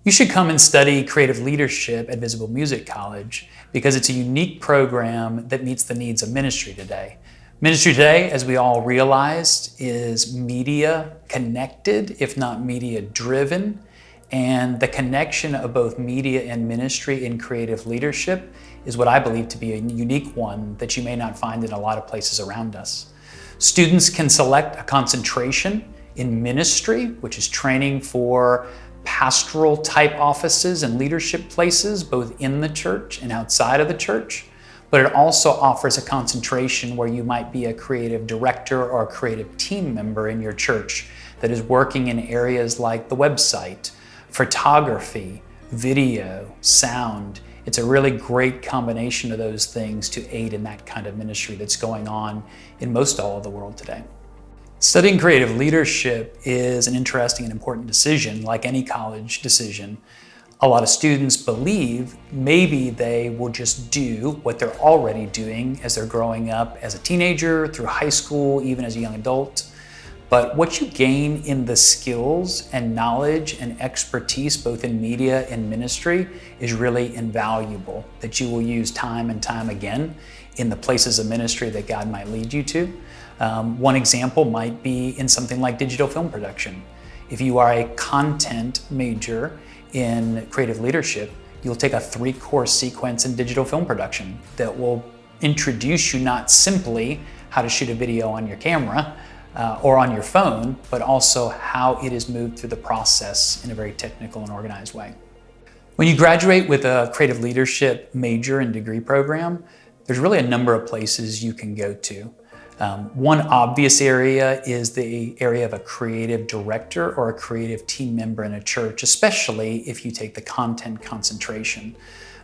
You should come and study creative leadership at Visible Music College because it's a unique program that meets the needs of ministry today. Ministry today, as we all realized, is media connected, if not media driven. And the connection of both media and ministry in creative leadership is what I believe to be a unique one that you may not find in a lot of places around us. Students can select a concentration in ministry, which is training for pastoral type offices and leadership places, both in the church and outside of the church. But it also offers a concentration where you might be a creative director or a creative team member in your church that is working in areas like the website, photography, video, sound. It's a really great combination of those things to aid in that kind of ministry that's going on in most all of the world today. Studying creative leadership is an interesting and important decision, like any college decision. A lot of students believe maybe they will just do what they're already doing as they're growing up as a teenager, through high school, even as a young adult. But what you gain in the skills and knowledge and expertise, both in media and ministry, is really invaluable, that you will use time and time again in the places of ministry that God might lead you to. One example might be in something like digital film production. If you are a content major in creative leadership, you'll take a 3-course sequence in digital film production that will introduce you not simply how to shoot a video on your camera or on your phone, but also how it is moved through the process in a very technical and organized way. When you graduate with a creative leadership major and degree program, there's really a number of places you can go to. One obvious area is the area of a creative director or a creative team member in a church, especially if you take the content concentration.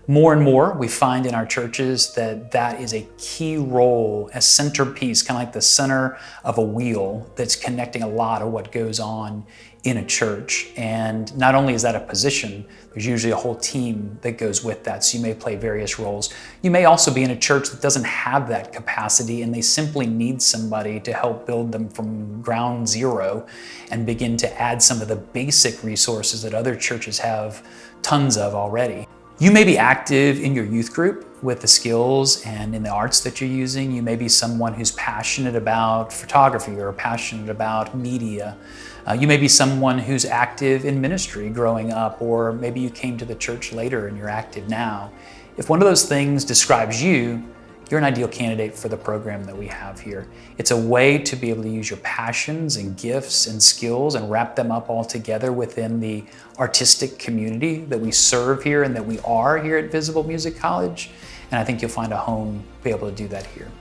More and more, we find in our churches that that is a key role, a centerpiece, kind of like the center of a wheel that's connecting a lot of what goes on in a church. And not only is that a position, there's usually a whole team that goes with that. So you may play various roles. You may also be in a church that doesn't have that capacity and they simply need somebody to help build them from ground zero and begin to add some of the basic resources that other churches have tons of already. You may be active in your youth group with the skills and in the arts that you're using. You may be someone who's passionate about photography or passionate about media. You may be someone who's active in ministry growing up, or maybe you came to the church later and you're active now. If one of those things describes you, you're an ideal candidate for the program that we have here. It's a way to be able to use your passions and gifts and skills and wrap them up all together within the artistic community that we serve here and that we are here at Visible Music College. And I think you'll find a home to be able to do that here.